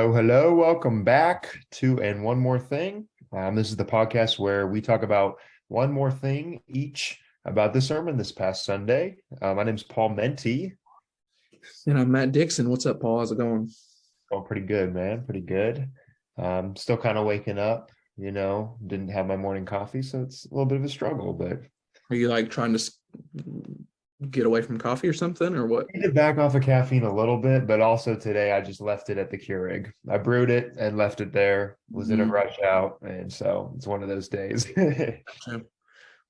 Hello, hello. Welcome back to And One More Thing. This is the podcast where we talk about one more thing each about the sermon this past Sunday. My name's Paul Mente. And I'm Matt Dixon. What's up, Paul? How's it going? Oh, pretty good, man. Pretty good. Still kind of waking up, didn't have my morning coffee, so it's a little bit of a struggle, but Are you like trying to get away from coffee or something, or what? I need to back off of caffeine a little bit, but also today I just left it at the Keurig. I brewed it and left it there, was in a Mhm. rush out, and so it's one of those days. Gotcha.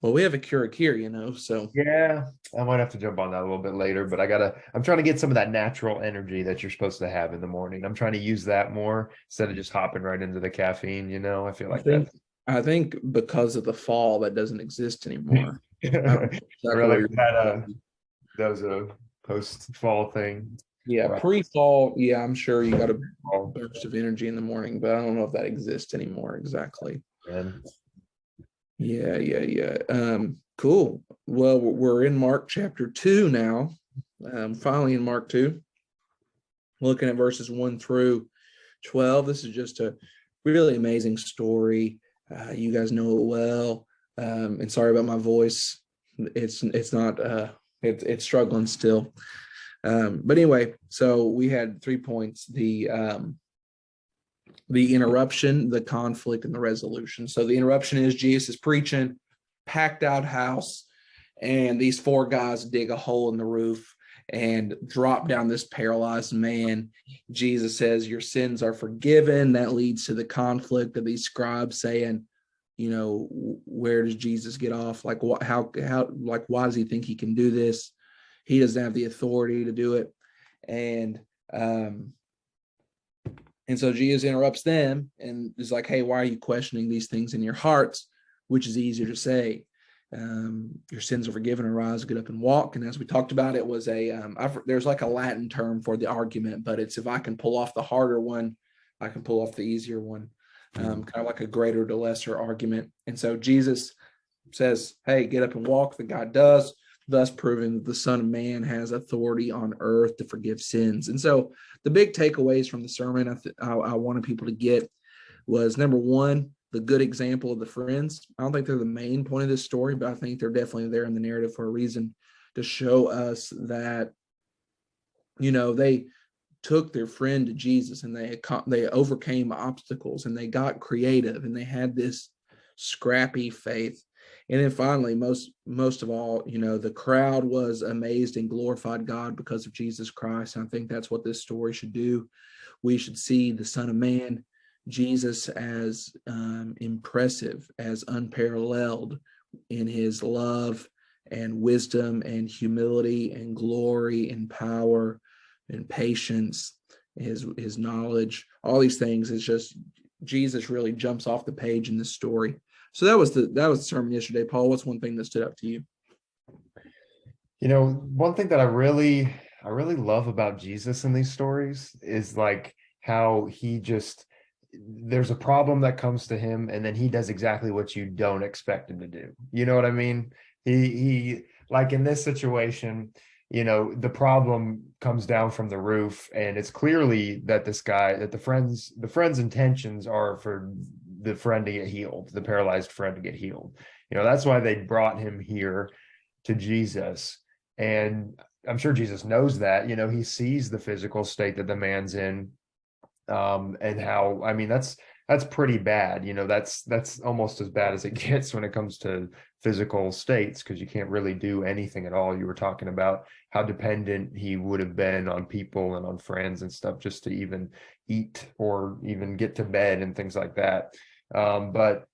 Well, we have a Keurig here, so Yeah, I might have to jump on that a little bit later, but I'm trying to get some of that natural energy that you're supposed to have in the morning. I'm trying to use that more instead of just hopping right into the caffeine, I feel I like think that's I think because of the fall, that doesn't exist anymore. I don't know exactly really what you're that was a post-fall thing. Yeah, Right. pre-fall, yeah, I'm sure you got a burst of energy in the morning, but I don't know if that exists anymore exactly. And Yeah. Cool. Well, we're in Mark chapter 2 now. Finally in Mark 2, looking at verses 1 through 12. This is just a really amazing story. You guys know it well. And sorry about my voice. It's not it's struggling still. But anyway, so we had 3 points: the interruption, the conflict, and the resolution. So the interruption is Jesus is preaching, packed out house, and these four guys dig a hole in the roof and drop down this paralyzed man. Jesus says, "Your sins are forgiven." That leads to the conflict of these scribes saying, where does Jesus get off? Like, what, like, why does he think he can do this? He doesn't have the authority to do it. And so Jesus interrupts them and is like, "Hey, why are you questioning these things in your hearts?" Which is easier to say. Your sins are forgiven, arise, get up and walk. And as we talked about, it was there's like a Latin term for the argument, but it's if I can pull off the harder one, I can pull off the easier one. Kind of like a greater to lesser argument. And so Jesus says, "Hey, get up and walk." The guy does, thus proving that the Son of Man has authority on earth to forgive sins. And so the big takeaways from the sermon I wanted people to get was, number one, the good example of the friends. I don't think they're the main point of this story, but I think they're definitely there in the narrative for a reason, to show us that, they took their friend to Jesus and they overcame obstacles and they got creative and they had this scrappy faith. And then finally, most of all, the crowd was amazed and glorified God because of Jesus Christ. And I think that's what this story should do. We should see the Son of Man, Jesus, as impressive, as unparalleled in his love and wisdom and humility and glory and power and patience, his knowledge, all these things. It's just Jesus really jumps off the page in this story. So that was the sermon yesterday. Paul, what's one thing that stood out to you? One thing that I really love about Jesus in these stories is like how there's a problem that comes to him and then he does exactly what you don't expect him to do. You know what I mean? He like in this situation, the problem comes down from the roof and it's clearly that the friend's intentions are for the friend to get healed, the paralyzed friend to get healed. That's why they brought him here to Jesus. And I'm sure Jesus knows that. He sees the physical state that the man's in, and how, I mean, that's pretty bad. That's almost as bad as it gets when it comes to physical states, because you can't really do anything at all. You were talking about how dependent he would have been on people and on friends and stuff just to even eat or even get to bed and things like that. But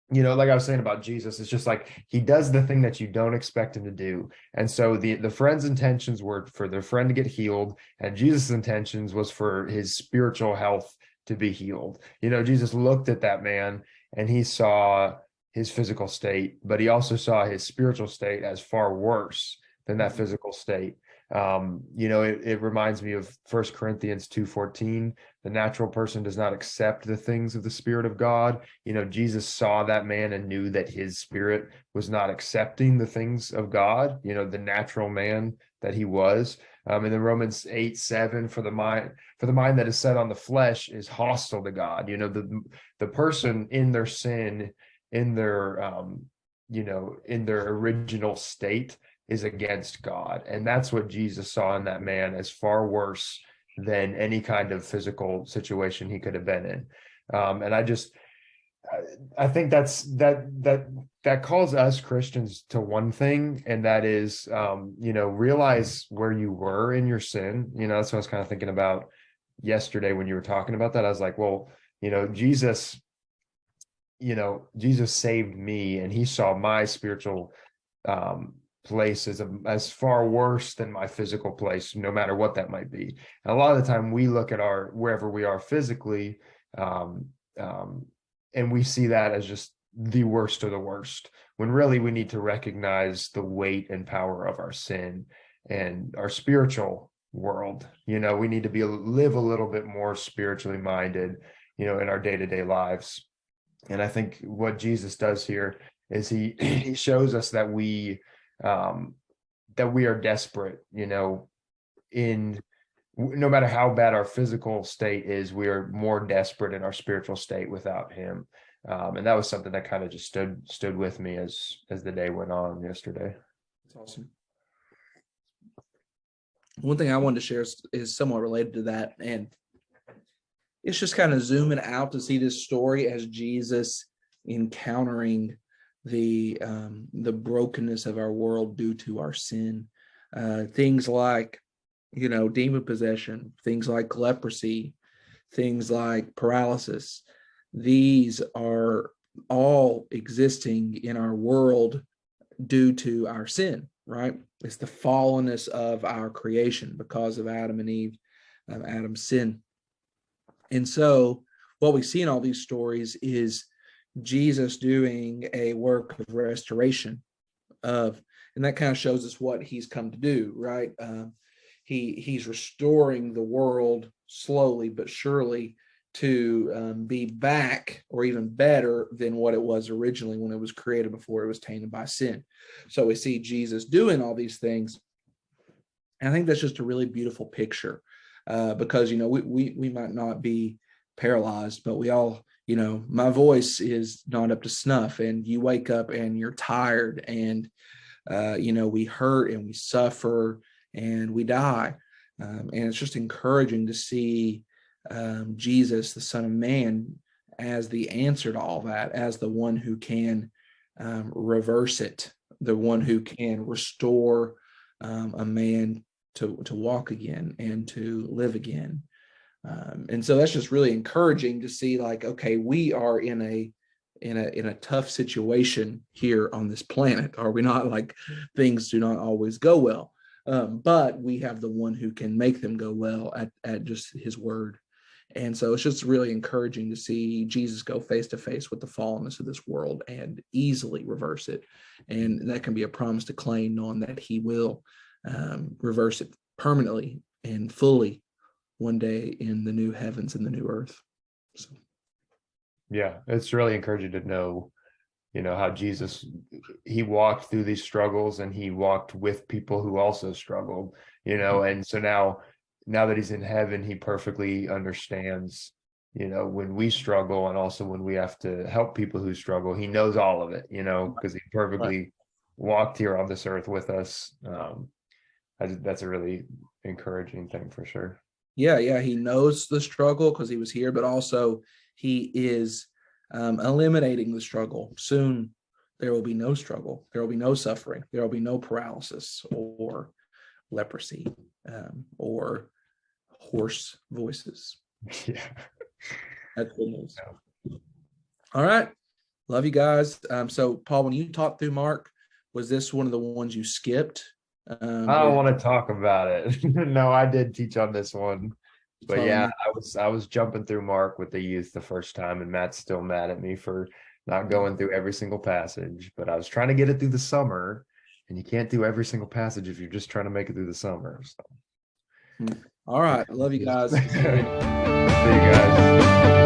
like I was saying about Jesus, it's just like he does the thing that you don't expect him to do. And so the friend's intentions were for their friend to get healed, and Jesus' intentions was for his spiritual health to be healed. Jesus looked at that man and he saw his physical state, but he also saw his spiritual state as far worse than that physical state. It reminds me of 1 Corinthians 2:14. The natural person does not accept the things of the Spirit of God. Jesus saw that man and knew that his spirit was not accepting the things of God, the natural man that he was. And then Romans 8:7, for the mind that is set on the flesh is hostile to God. The person in their sin, in their in their original state, is against God. And that's what Jesus saw in that man as far worse than any kind of physical situation he could have been in. And I think that calls us Christians to one thing, and that is, realize where you were in your sin. That's what I was kind of thinking about yesterday when you were talking about that. I was like, well, Jesus, Jesus saved me, and he saw my spiritual place as far worse than my physical place, no matter what that might be. And a lot of the time we look at wherever we are physically, um, and we see that as just the worst of the worst, when really we need to recognize the weight and power of our sin and our spiritual world. We need to live a little bit more spiritually minded, in our day-to-day lives. And I think what Jesus does here is he shows us that we are desperate, in no matter how bad our physical state is, we are more desperate in our spiritual state without him. And that was something that kind of just stood with me as the day went on yesterday. That's awesome. One thing I wanted to share is somewhat related to that, and it's just kind of zooming out to see this story as Jesus encountering the brokenness of our world due to our sin. Things like, demon possession, things like leprosy, things like paralysis. These are all existing in our world due to our sin, right? It's the fallenness of our creation because of Adam and Eve, Adam's sin. And so what we see in all these stories is Jesus doing a work of restoration and that kind of shows us what he's come to do, right? He's restoring the world slowly but surely to be back or even better than what it was originally when it was created before it was tainted by sin. So we see Jesus doing all these things. And I think that's just a really beautiful picture because, we might not be paralyzed, but we all, my voice is not up to snuff, and you wake up and you're tired, and, we hurt and we suffer and we die. And it's just encouraging to see Jesus, the Son of Man, as the answer to all that, as the one who can reverse it, the one who can restore a man to walk again and to live again. And so that's just really encouraging to see, like, okay, we are in a tough situation here on this planet, are we not? Like, things do not always go well, but we have the one who can make them go well at just his word. And so it's just really encouraging to see Jesus go face to face with the fallenness of this world and easily reverse it. And that can be a promise to claim, knowing that he will reverse it permanently and fully one day in the new heavens and the new earth. So. Yeah, it's really encouraging to know, how Jesus, he walked through these struggles, and he walked with people who also struggled, and so now that he's in heaven, he perfectly understands, when we struggle, and also when we have to help people who struggle. He knows all of it, because he perfectly walked here on this earth with us. That's a really encouraging thing for sure. Yeah, he knows the struggle because he was here, but also he is eliminating the struggle. Soon there will be no struggle. There will be no suffering. There will be no paralysis or leprosy or hoarse voices. Yeah. That's good news. Yeah. All right. Love you guys. So Paul, when you talked through Mark, was this one of the ones you skipped? I don't want to talk about it. No, I did teach on this one, but yeah, I was jumping through Mark with the youth the first time, and Matt's still mad at me for not going through every single passage, but I was trying to get it through the summer, and you can't do every single passage if you're just trying to make it through the summer. So. All right. I love you guys. See you guys.